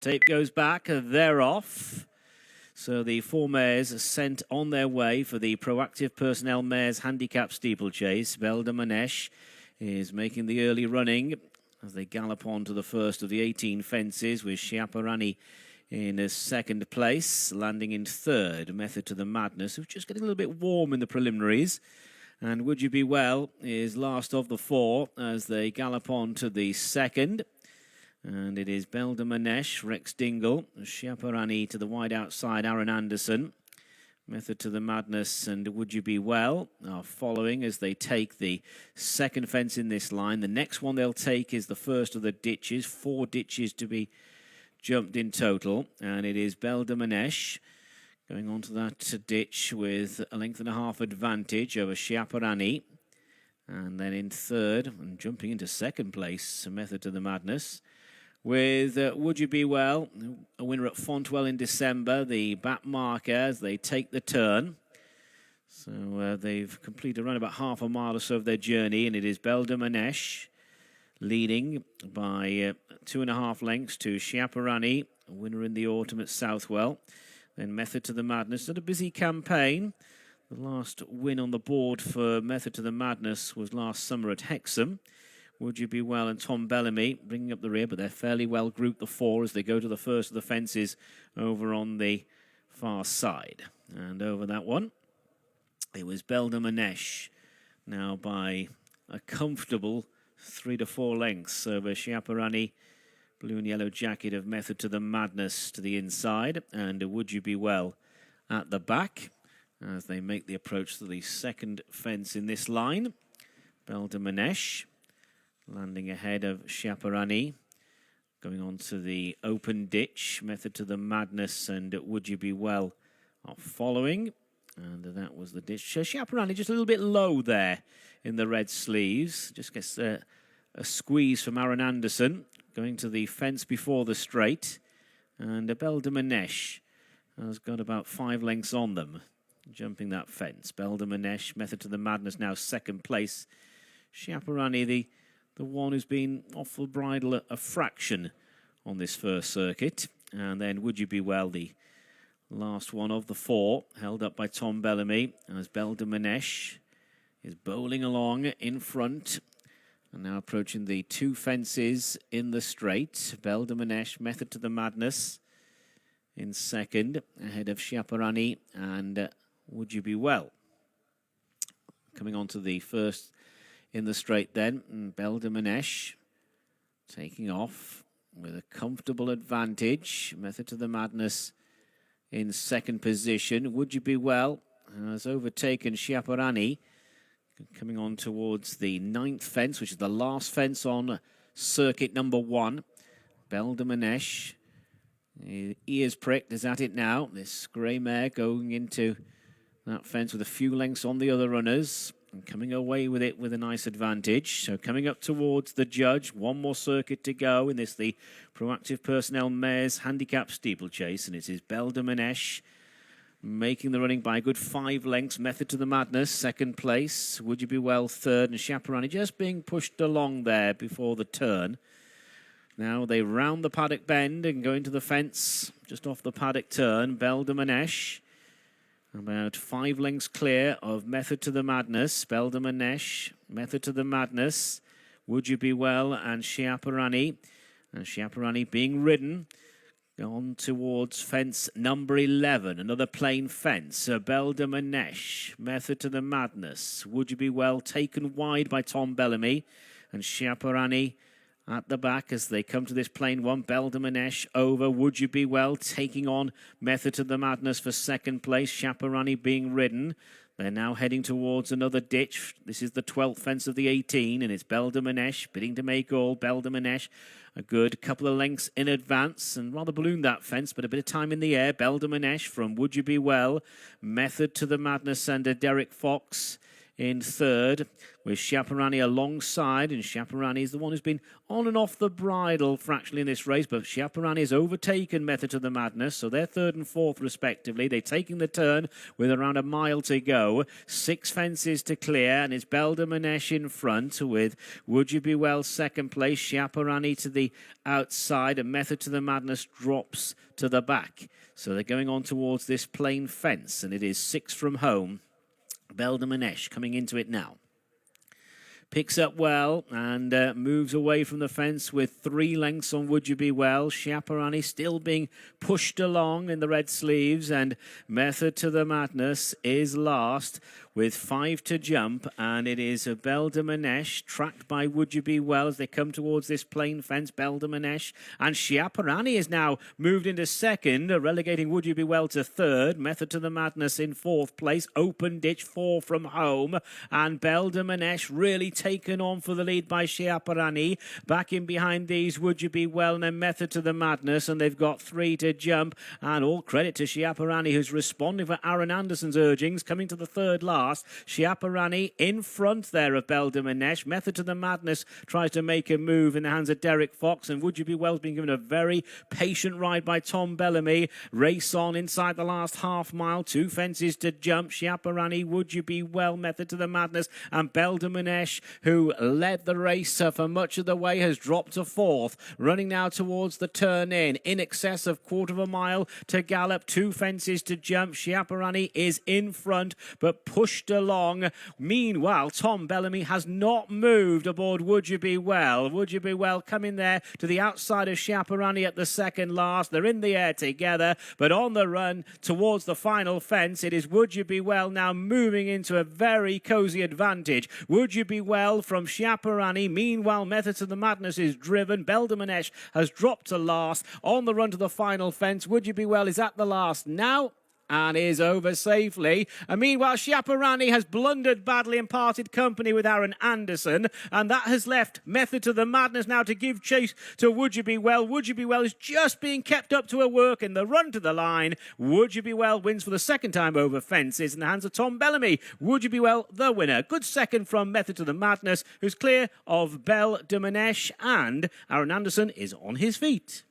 Tape goes back, they're off. So the 4 mares are sent on their way for the Proactive Personnel Mares Handicap Steeplechase. Belda Manesh is making the early running as they gallop on to the first of the 18 fences, with Schiaparani in second place, landing in third. Method to the Madness, who's just getting a little bit warm in the preliminaries. And Would You Be Well is last of the 4 as they gallop on to the second. And it is Belda Manesh, Rex Dingle, Schiaparani to the wide outside, Aaron Anderson. Method to the Madness and Would You Be Well are following as they take the second fence in this line. The next one they'll take is the first of the ditches, 4 ditches to be jumped in total. And it is Belda Manesh going on to that ditch with a length and a half advantage over Schiaparani. And then in third and jumping into second place, Method to the Madness, with Would You Be Well, a winner at Fontwell in December, the back marker as they take the turn. So they've completed around about half a mile or so of their journey, and it is Belda Manesh leading by 2.5 lengths to Schiaparani, a winner in the autumn at Southwell. Then Method to the Madness. Had a busy campaign. The last win on the board for Method to the Madness was last summer at Hexham. Would You Be Well and Tom Bellamy bringing up the rear, but they're fairly well grouped, the 4, as they go to the first of the fences over on the far side. And over that one, it was Belda Manesh, now by a comfortable 3 to 4 lengths over Schiaparani, blue and yellow jacket of Method to the Madness to the inside, and Would You Be Well at the back as they make the approach to the second fence in this line. Belda Manesh landing ahead of Schiaparani, going on to the open ditch. Method to the Madness and Would You Be Well are following. And that was the ditch. Schiaparani just a little bit low there in the red sleeves. Just gets a squeeze from Aaron Anderson, going to the fence before the straight. And Belda Manesh has got about 5 lengths on them, jumping that fence. Belda Manesh, Method to the Madness, now second place. Schiaparani, the one who's been off the bridle a fraction on this first circuit. And then Would You Be Well, the last one of the 4, held up by Tom Bellamy, as Belda Manesh is bowling along in front. And now approaching the 2 fences in the straight. Belda Manesh, Method to the Madness in second, ahead of Schiaparani and Would You Be Well. Coming on to the first in the straight then, Belda Manesh taking off with a comfortable advantage. Method to the Madness in second position. Would You Be Well has overtaken Schiaparani, coming on towards the 9th fence, which is the last fence on circuit number 1. Belda Manesh, ears pricked, is at it now. This grey mare going into that fence with a few lengths on the other runners, and coming away with it with a nice advantage. So coming up towards the judge, 1 more circuit to go in this, the Proactive Personnel Mares Handicap Steeplechase, and it is Belda Manesh making the running by a good 5 lengths. Method to the Madness, second place. Would You Be Well, third, and Schiaparani just being pushed along there before the turn. Now they round the paddock bend and go into the fence just off the paddock turn. Belda Manesh about 5 lengths clear of Method to the Madness. Belda Manesh, Method to the Madness, Would You Be Well and Schiaparani. And Schiaparani being ridden on towards fence number 11, another plain fence. Belda Manesh, Method to the Madness, Would You Be Well taken wide by Tom Bellamy, and Schiaparani at the back as they come to this plain one. Belda Manesh over. Would You Be Well taking on Method to the Madness for second place. Schiaparani being ridden. They're now heading towards another ditch. This is the 12th fence of the 18, and it's Belda Manesh bidding to make all. Belda Manesh a good couple of lengths in advance, and rather ballooned that fence, but a bit of time in the air. Belda Manesh from Would You Be Well, Method to the Madness, and Derek Fox in third, with Chaparani alongside, and Chaparani is the one who's been on and off the bridle fractionally in this race, but Chaparani has overtaken Method to the Madness, so they're third and fourth respectively. They're taking the turn with around a mile to go. 6 fences to clear, and it's Beldamanesh in front with Wouldubewell second place, Chaparani to the outside, and Method to the Madness drops to the back. So they're going on towards this plain fence, and it is 6 from home. Beldamanesh coming into it now. Picks up well and moves away from the fence with 3 lengths on Wouldubewell. Chaparani still being pushed along in the red sleeves, and Method to the Madness is last with 5 to jump, and it is Beldamanesh tracked by Wouldubewell as they come towards this plain fence. Beldamanesh and Chaparani is now moved into second, relegating Wouldubewell to third. Method to the Madness in fourth place. Open ditch 4 from home, and Beldamanesh really taken on for the lead by Chaparani. Back in behind these, Wouldubewell and then Method to the Madness, and they've got 3 to jump, and all credit to Chaparani, who's responding for Aaron Anderson's urgings, coming to the third last. Chaparani in front there of Beldamanesh. Method to the Madness tries to make a move in the hands of Derek Fox, and Wouldubewell's been given a very patient ride by Tom Bellamy. Race on inside the last half mile. 2 fences to jump. Chaparani, Wouldubewell, Method to the Madness, and Beldamanesh, who led the race for much of the way, has dropped to fourth. Running now towards the turn in excess of quarter of a mile to gallop. 2 fences to jump. Chaparani is in front, but pushed along. Meanwhile, Tom Bellamy has not moved aboard Wouldubewell. Wouldubewell coming there to the outside of Chaparani at the second last. They're in the air together, but on the run towards the final fence, it is Wouldubewell now moving into a very cosy advantage. Wouldubewell from Chaparani. Meanwhile, Method to the Madness is driven. Beldamanesh has dropped to last. On the run to the final fence, Wouldubewell is at the last now and is over safely. And meanwhile, Chaparani has blundered badly and parted company with Aaron Anderson, and that has left Method to the Madness now to give chase to Wouldubewell. Wouldubewell is just being kept up to her work in the run to the line. Wouldubewell wins for the second time over fences in the hands of Tom Bellamy. Wouldubewell the winner. Good second from Method to the Madness, who's clear of Beldamanesh, and Aaron Anderson is on his feet.